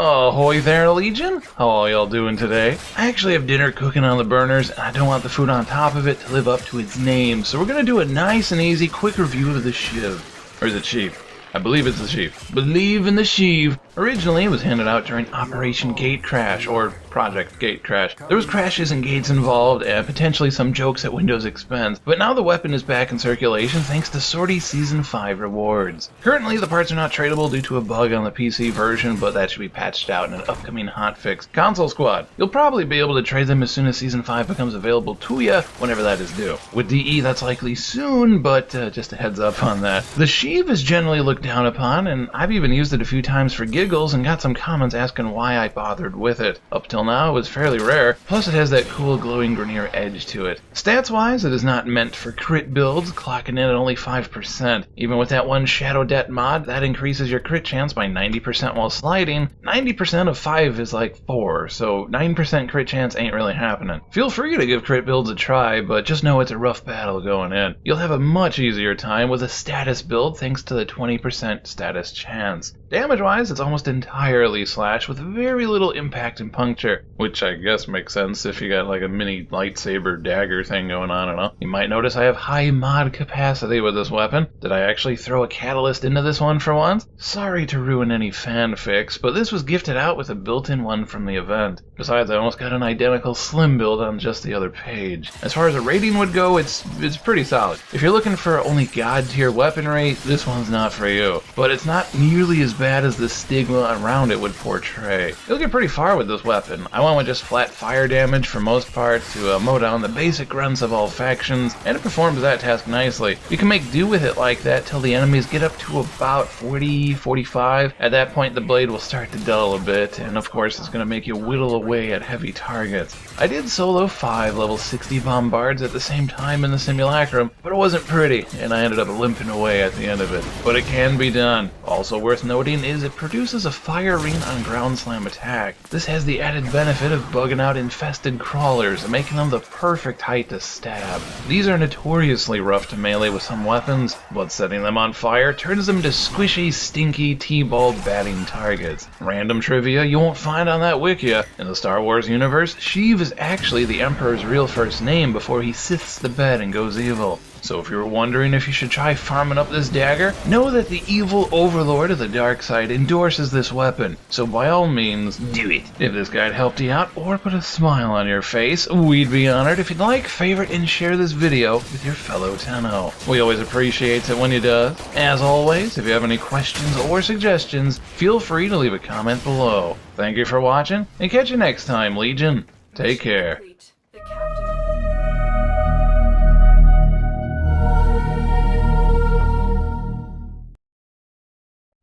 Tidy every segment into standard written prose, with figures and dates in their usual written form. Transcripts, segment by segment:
Ahoy there, Legion! How are y'all doing today? I actually have dinner cooking on the burners, and I don't want the food on top of it to live up to its name, so we're gonna do a nice and easy quick review of the Sheev. Or is it Sheev? I believe it's the Sheev. Believe in the Sheev! Originally, it was handed out during Operation Gatecrash, or Project Gatecrash. There was crashes and gates involved, and potentially some jokes at Windows' expense, but now the weapon is back in circulation thanks to Sortie Season 5 rewards. Currently, the parts are not tradable due to a bug on the PC version, but that should be patched out in an upcoming hotfix. Console Squad, you'll probably be able to trade them as soon as Season 5 becomes available to you, whenever that is due. With DE, that's likely soon, but just a heads up on that. The Sheev is generally looked down upon, and I've even used it a few times for giggles and got some comments asking why I bothered with it. Up till now, it was fairly rare, plus it has that cool glowing grenier edge to it. Stats-wise, it is not meant for crit builds, clocking in at only 5%. Even with that one Shadow Det mod, that increases your crit chance by 90% while sliding. 90% of 5 is like 4, so 9% crit chance ain't really happening. Feel free to give crit builds a try, but just know it's a rough battle going in. You'll have a much easier time with a status build thanks to the 20% status chance. Damage-wise, it's almost entirely slash with very little impact and puncture, which I guess makes sense if you got like a mini lightsaber dagger thing going on and all. You might notice I have high mod capacity with this weapon. Did I actually throw a catalyst into this one for once? Sorry to ruin any fanfics, but this was gifted out with a built-in one from the event. Besides, I almost got an identical slim build on just the other page. As far as a rating would go, it's pretty solid. If you're looking for only god tier weaponry, this one's not for you. But it's not nearly as bad as the stigma around it would portray. You'll get pretty far with this weapon. I went with just flat fire damage for most part to mow down the basic grunts of all factions, and it performs that task nicely. You can make do with it like that till the enemies get up to about 40, 45. At that point the blade will start to dull a bit, and of course it's going to make you whittle away at heavy targets. I did solo 5 level 60 bombards at the same time in the simulacrum, but it wasn't pretty, and I ended up limping away at the end of it. But it can be done. Also worth noting is it produces a fire ring on ground slam attack. This has the added benefit of bugging out infested crawlers, making them the perfect height to stab. These are notoriously rough to melee with some weapons, but setting them on fire turns them to squishy, stinky, T-balled batting targets. Random trivia you won't find on that wikia. In the Star Wars universe, Sheev is actually the Emperor's real first name before he siths the bed and goes evil. So if you were wondering if you should try farming up this dagger, know that the evil overlord of the dark side endorses this weapon, so by all means, do it. If this guide helped you out or put a smile on your face, we'd be honored if you'd like, favorite, and share this video with your fellow Tenno. We always appreciate it when you do. As always, if you have any questions or suggestions, feel free to leave a comment below. Thank you for watching, and catch you next time, Legion. Take care.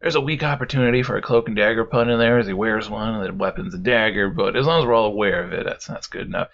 There's a weak opportunity for a cloak and dagger pun in there as he wears one and the weapon's a dagger, but as long as we're all aware of it, that's good enough.